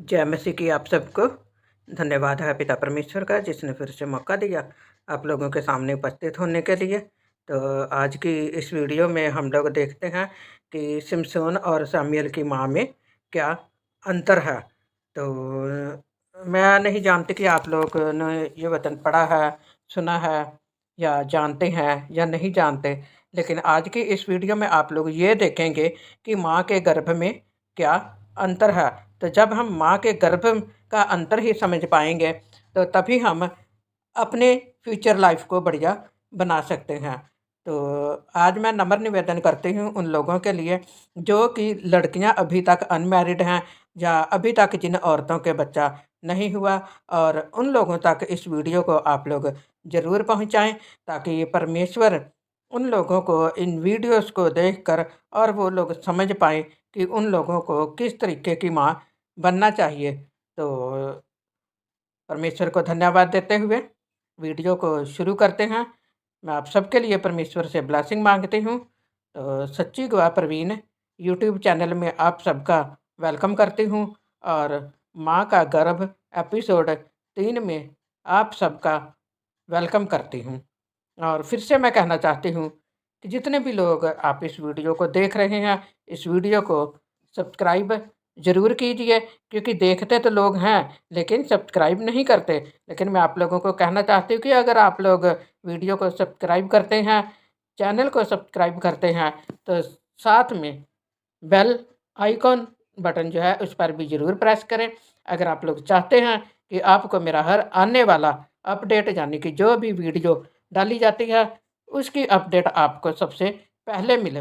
जय मसीह की आप सबको धन्यवाद है पिता परमेश्वर का जिसने फिर से मौका दिया आप लोगों के सामने उपस्थित होने के लिए। तो आज की इस वीडियो में हम लोग देखते हैं कि सिमसोन और सामुएल की माँ में क्या अंतर है। तो मैं नहीं जानती कि आप लोग ने ये वचन पढ़ा है, सुना है या जानते हैं या नहीं जानते, लेकिन आज की इस वीडियो में आप लोग ये देखेंगे कि माँ के गर्भ में क्या अंतर है। तो जब हम माँ के गर्भ का अंतर ही समझ पाएंगे तो तभी हम अपने फ्यूचर लाइफ को बढ़िया बना सकते हैं। तो आज मैं नम्र निवेदन करती हूँ उन लोगों के लिए जो कि लड़कियाँ अभी तक अनमैरिड हैं या अभी तक जिन औरतों के बच्चा नहीं हुआ, और उन लोगों तक इस वीडियो को आप लोग ज़रूर पहुँचाएँ ताकि ये परमेश्वर उन लोगों को इन वीडियोस को देखकर और वो लोग समझ पाएँ कि उन लोगों को किस तरीके की माँ बनना चाहिए। तो परमेश्वर को धन्यवाद देते हुए वीडियो को शुरू करते हैं। मैं आप सबके लिए परमेश्वर से ब्लेसिंग मांगती हूँ। तो सच्ची गवाह प्रवीण यूट्यूब चैनल में आप सबका वेलकम करती हूँ और माँ का गर्भ एपिसोड 3 में आप सबका वेलकम करती हूँ। और फिर से मैं कहना चाहती हूँ कि जितने भी लोग आप इस वीडियो को देख रहे हैं, इस वीडियो को सब्सक्राइब ज़रूर कीजिए, क्योंकि देखते तो लोग हैं लेकिन सब्सक्राइब नहीं करते। लेकिन मैं आप लोगों को कहना चाहती हूँ कि अगर आप लोग वीडियो को सब्सक्राइब करते हैं, चैनल को सब्सक्राइब करते हैं, तो साथ में बेल आइकॉन बटन जो है उस पर भी ज़रूर प्रेस करें। अगर आप लोग चाहते हैं कि आपको मेरा हर आने वाला अपडेट यानी कि जो भी वीडियो डाली जाती है उसकी अपडेट आपको सबसे पहले मिले,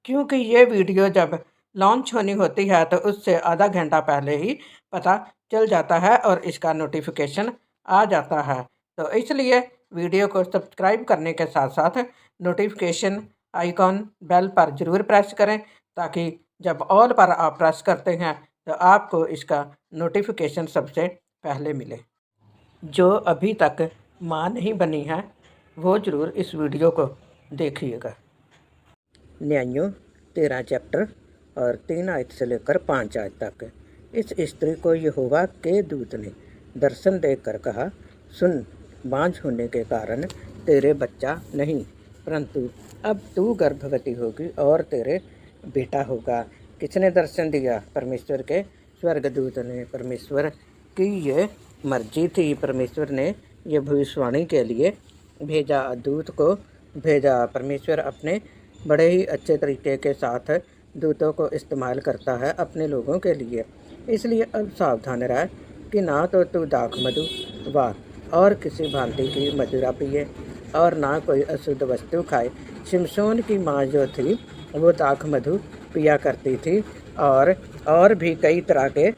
क्योंकि ये वीडियो जब लॉन्च होनी होती है तो उससे आधा घंटा पहले ही पता चल जाता है और इसका नोटिफिकेशन आ जाता है। तो इसलिए वीडियो को सब्सक्राइब करने के साथ साथ नोटिफिकेशन आइकॉन बेल पर ज़रूर प्रेस करें ताकि जब ऑल पर आप प्रेस करते हैं तो आपको इसका नोटिफिकेशन सबसे पहले मिले। जो अभी तक माँ नहीं बनी है वो ज़रूर इस वीडियो को देखिएगा। न्यायों 13 चैप्टर और 3 आयत से लेकर 5 आयत तक। इस स्त्री को यहोवा के दूत ने दर्शन देकर कहा, सुन, बांझ होने के कारण तेरे बच्चा नहीं, परंतु अब तू गर्भवती होगी और तेरे बेटा होगा। किसने दर्शन दिया? परमेश्वर के स्वर्गदूत ने। परमेश्वर की ये मर्जी थी। परमेश्वर ने ये भविष्यवाणी के लिए भेजा, दूत को भेजा। परमेश्वर अपने बड़े ही अच्छे तरीके के साथ दूतों को इस्तेमाल करता है अपने लोगों के लिए। इसलिए अब सावधान रह कि ना तो तू दाख मधु व और किसी भांति की मदिरा पिए और ना कोई अशुद्ध वस्तु खाए। शिमशोन की माँ जो थी वो दाख मधु पिया करती थी और भी कई तरह के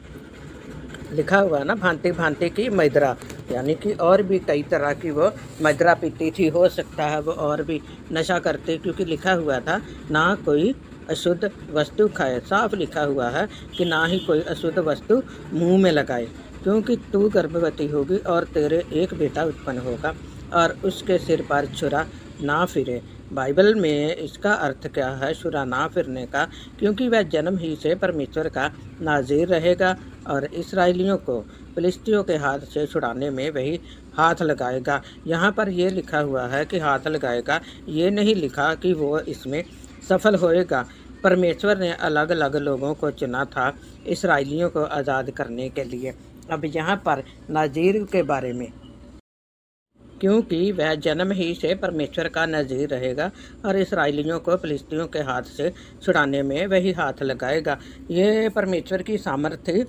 लिखा हुआ ना, भांति भांति की मदिरा, यानी कि और भी कई तरह की वो मदिरा पीती थी। हो सकता है वो और भी नशा करते, क्योंकि लिखा हुआ था ना कोई अशुद्ध वस्तु खाए। साफ लिखा हुआ है कि ना ही कोई अशुद्ध वस्तु मुंह में लगाए, क्योंकि तू गर्भवती होगी और तेरे एक बेटा उत्पन्न होगा और उसके सिर पर छुरा ना फिरे। बाइबल में इसका अर्थ क्या है छुरा ना फिरने का? क्योंकि वह जन्म ही से परमेश्वर का नाज़ीर रहेगा और इस्राएलियों को फिलिस्तियों के हाथ से छुड़ाने में वही हाथ लगाएगा। यहाँ पर ये लिखा हुआ है कि हाथ लगाएगा, ये नहीं लिखा कि वो इसमें सफल होएगा। परमेश्वर ने अलग अलग लोगों को चुना था इस्राएलियों को आज़ाद करने के लिए। अब यहाँ पर नाज़ीर के बारे में, क्योंकि वह जन्म ही से परमेश्वर का नज़ीर रहेगा और इस्राएलियों को फिलिस्तियों के हाथ से छुड़ाने में वही हाथ लगाएगा। ये परमेश्वर की सामर्थ्य,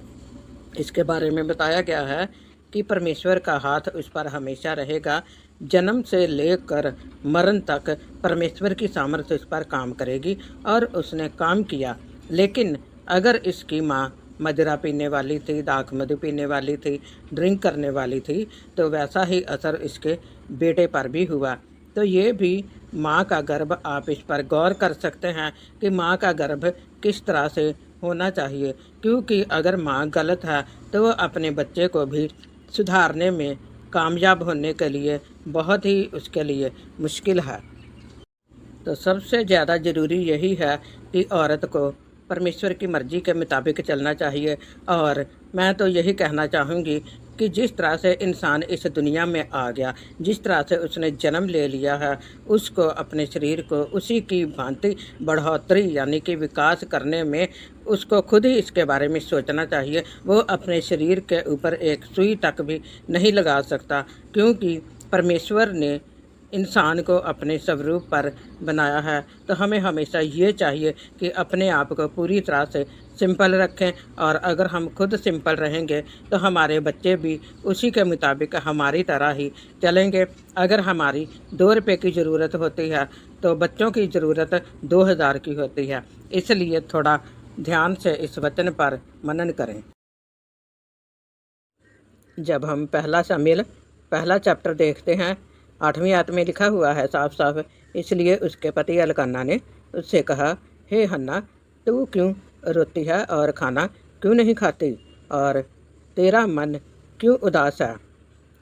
इसके बारे में बताया गया है कि परमेश्वर का हाथ उस पर हमेशा रहेगा। जन्म से लेकर मरण तक परमेश्वर की सामर्थ्य उस पर काम करेगी और उसने काम किया। लेकिन अगर इसकी माँ मदिरा पीने वाली थी, दाख मधु पीने वाली थी, ड्रिंक करने वाली थी, तो वैसा ही असर इसके बेटे पर भी हुआ। तो ये भी माँ का गर्भ, आप इस पर गौर कर सकते हैं कि माँ का गर्भ किस तरह से होना चाहिए, क्योंकि अगर माँ गलत है तो वो अपने बच्चे को भी सुधारने में कामयाब होने के लिए बहुत ही उसके लिए मुश्किल है। तो सबसे ज़्यादा ज़रूरी यही है कि औरत को परमेश्वर की मर्ज़ी के मुताबिक चलना चाहिए। और मैं तो यही कहना चाहूँगी कि जिस तरह से इंसान इस दुनिया में आ गया, जिस तरह से उसने जन्म ले लिया है, उसको अपने शरीर को उसी की भांति बढ़ोतरी यानी कि विकास करने में उसको खुद ही इसके बारे में सोचना चाहिए। वो अपने शरीर के ऊपर एक सुई तक भी नहीं लगा सकता, क्योंकि परमेश्वर ने इंसान को अपने स्वरूप पर बनाया है। तो हमें हमेशा ये चाहिए कि अपने आप को पूरी तरह से सिंपल रखें, और अगर हम खुद सिंपल रहेंगे तो हमारे बच्चे भी उसी के मुताबिक हमारी तरह ही चलेंगे। अगर हमारी 2 रुपये की ज़रूरत होती है तो बच्चों की ज़रूरत 2000 की होती है। इसलिए थोड़ा ध्यान से इस वचन पर मनन करें। जब हम पहला चैप्टर देखते हैं, 8वीं आयत में लिखा हुआ है साफ साफ, इसलिए उसके पति एल्काना ने उससे कहा, हे हन्ना, तू क्यों रोती है और खाना क्यों नहीं खाती, और तेरा मन क्यों उदास है?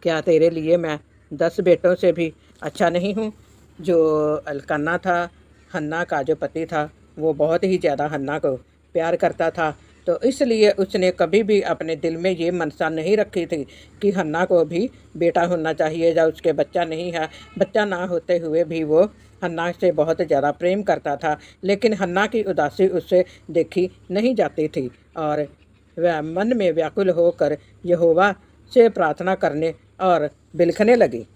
क्या तेरे लिए मैं 10 बेटों से भी अच्छा नहीं हूँ? जो एल्काना था, हन्ना का जो पति था, वो बहुत ही ज़्यादा हन्ना को प्यार करता था। तो इसलिए उसने कभी भी अपने दिल में ये मनसा नहीं रखी थी कि हन्ना को भी बेटा होना चाहिए या उसके बच्चा नहीं है। बच्चा ना होते हुए भी वो हन्ना से बहुत ज़्यादा प्रेम करता था, लेकिन हन्ना की उदासी उससे देखी नहीं जाती थी, और वह मन में व्याकुल होकर यहोवा से प्रार्थना करने और बिलखने लगी।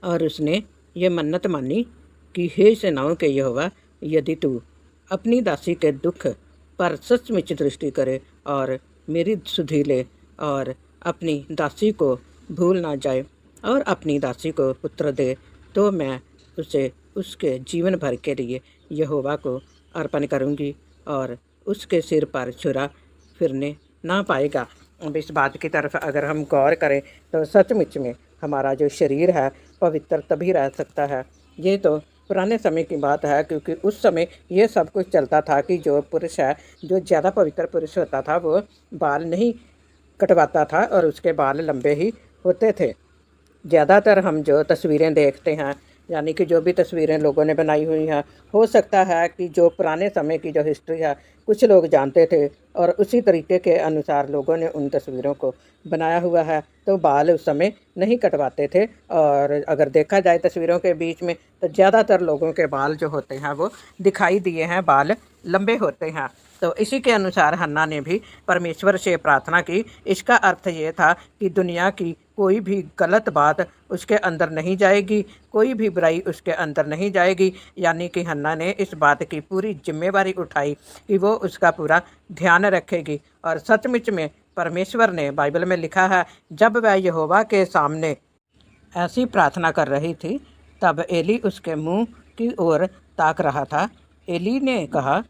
और उसने ये मन्नत मानी कि हे सेनाओं के यहोवा, यदि तू अपनी दासी के दुख पर सचमुच दृष्टि करे और मेरी सुधि ले, और अपनी दासी को भूल ना जाए, और अपनी दासी को पुत्र दे, तो मैं उसे उसके जीवन भर के लिए यहोवा को अर्पण करूँगी, और उसके सिर पर छुरा फिरने ना पाएगा। अब इस बात की तरफ अगर हम गौर करें तो सचमुच में हमारा जो शरीर है पवित्र तभी रह सकता है। ये तो पुराने समय की बात है, क्योंकि उस समय ये सब कुछ चलता था कि जो पुरुष है, जो ज़्यादा पवित्र पुरुष होता था, वो बाल नहीं कटवाता था और उसके बाल लंबे ही होते थे। ज़्यादातर हम जो तस्वीरें देखते हैं, यानी कि जो भी तस्वीरें लोगों ने बनाई हुई हैं, हो सकता है कि जो पुराने समय की जो हिस्ट्री है कुछ लोग जानते थे, और उसी तरीके के अनुसार लोगों ने उन तस्वीरों को बनाया हुआ है। तो बाल उस समय नहीं कटवाते थे, और अगर देखा जाए तस्वीरों के बीच में तो ज़्यादातर लोगों के बाल जो होते हैं वो दिखाई दिए हैं, बाल लंबे होते हैं। तो इसी के अनुसार हन्ना ने भी परमेश्वर से प्रार्थना की। इसका अर्थ ये था कि दुनिया की कोई भी गलत बात उसके अंदर नहीं जाएगी, कोई भी बुराई उसके अंदर नहीं जाएगी। यानी कि हन्ना ने इस बात की पूरी जिम्मेवारी उठाई कि वो उसका पूरा ध्यान रखेगी। और सचमुच में परमेश्वर ने, बाइबल में लिखा है, जब वह यहोवा के सामने ऐसी प्रार्थना कर रही थी, तब एली उसके मुंह की ओर ताक रहा था। एली ने कहा,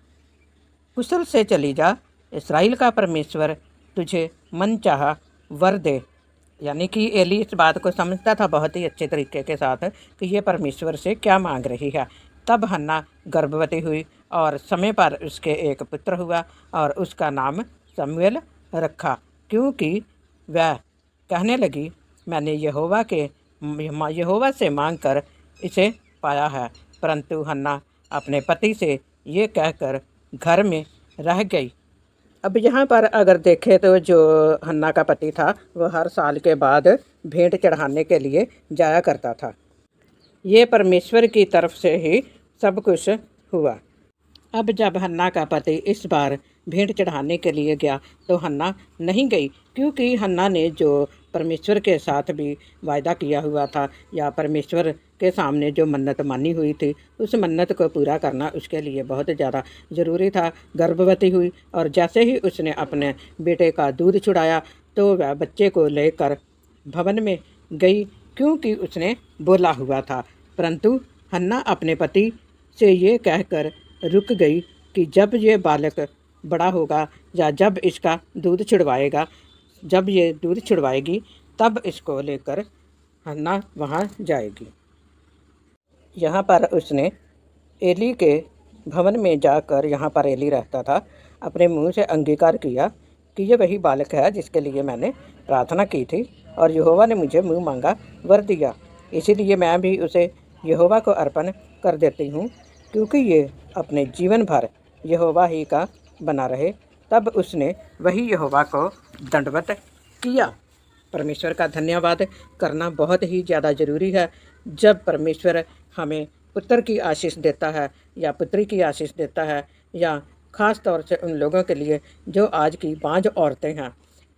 कुशल से चली जा, इस्राएल का परमेश्वर तुझे मनचाहा वर दे। यानी कि एली इस बात को समझता था बहुत ही अच्छे तरीके के साथ कि ये परमेश्वर से क्या मांग रही है। तब हन्ना गर्भवती हुई और समय पर उसके एक पुत्र हुआ, और उसका नाम शमूएल रखा, क्योंकि वह कहने लगी, मैंने यहोवा से मांग कर इसे पाया है। परंतु हन्ना अपने पति से ये कहकर घर में रह गई। अब यहाँ पर अगर देखें तो जो हन्ना का पति था वह हर साल के बाद भेंट चढ़ाने के लिए जाया करता था। ये परमेश्वर की तरफ से ही सब कुछ हुआ। अब जब हन्ना का पति इस बार भेंट चढ़ाने के लिए गया तो हन्ना नहीं गई, क्योंकि हन्ना ने जो परमेश्वर के साथ भी वायदा किया हुआ था, या परमेश्वर के सामने जो मन्नत मानी हुई थी, उस मन्नत को पूरा करना उसके लिए बहुत ज़्यादा ज़रूरी था। गर्भवती हुई, और जैसे ही उसने अपने बेटे का दूध छुड़ाया तो वह बच्चे को लेकर भवन में गई, क्योंकि उसने बोला हुआ था। परंतु हन्ना अपने पति से ये कहकर रुक गई कि जब ये बालक बड़ा होगा, या जब इसका दूध छुड़वाएगा, जब ये दूध छुड़वाएगी, तब इसको लेकर हन्ना वहाँ जाएगी। यहाँ पर उसने एली के भवन में जाकर, यहाँ पर एली रहता था, अपने मुंह से अंगीकार किया कि ये वही बालक है जिसके लिए मैंने प्रार्थना की थी, और यहोवा ने मुझे मुँह मांगा वर दिया, इसीलिए मैं भी उसे यहोवा को अर्पण कर देती हूँ, क्योंकि ये अपने जीवन भर यहोवा ही का बना रहे, तब उसने वही यहोवा को दंडवत किया। परमेश्वर का धन्यवाद करना बहुत ही ज़्यादा ज़रूरी है। जब परमेश्वर हमें पुत्र की आशीष देता है या पुत्री की आशीष देता है, या ख़ास तौर से उन लोगों के लिए जो आज की बांझ औरतें हैं,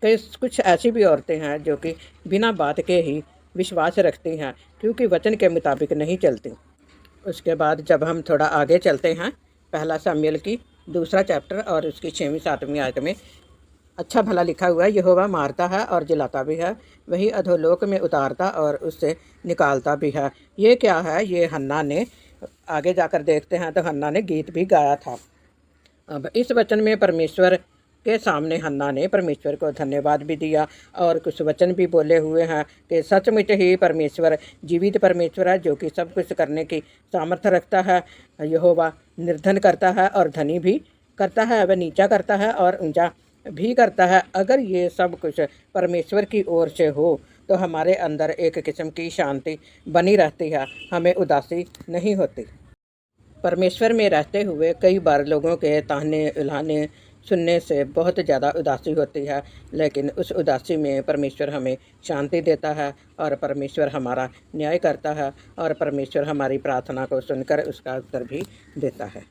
कई कुछ ऐसी भी औरतें हैं जो कि बिना बात के ही विश्वास रखती हैं, क्योंकि वचन के मुताबिक नहीं चलती। उसके बाद जब हम थोड़ा आगे चलते हैं, पहला शमूएल की 2 चैप्टर और उसकी 6वीं-7वीं आयत में अच्छा भला लिखा हुआ है, यहोवा मारता है और जिलाता भी है, वही अधोलोक में उतारता और उससे निकालता भी है। ये क्या है? ये हन्ना ने, आगे जाकर देखते हैं तो हन्ना ने गीत भी गाया था। अब इस वचन में परमेश्वर के सामने हन्ना ने परमेश्वर को धन्यवाद भी दिया और कुछ वचन भी बोले हुए हैं कि सचमुच ही परमेश्वर जीवित परमेश्वर है, जो कि सब कुछ करने की सामर्थ्य रखता है। यहोवा निर्धन करता है और धनी भी करता है, वह नीचा करता है और ऊंचा भी करता है। अगर ये सब कुछ परमेश्वर की ओर से हो तो हमारे अंदर एक किस्म की शांति बनी रहती है, हमें उदासी नहीं होती। परमेश्वर में रहते हुए कई बार लोगों के ताने उल्हाने सुनने से बहुत ज़्यादा उदासी होती है, लेकिन उस उदासी में परमेश्वर हमें शांति देता है और परमेश्वर हमारा न्याय करता है और परमेश्वर हमारी प्रार्थना को सुनकर उसका उत्तर भी देता है।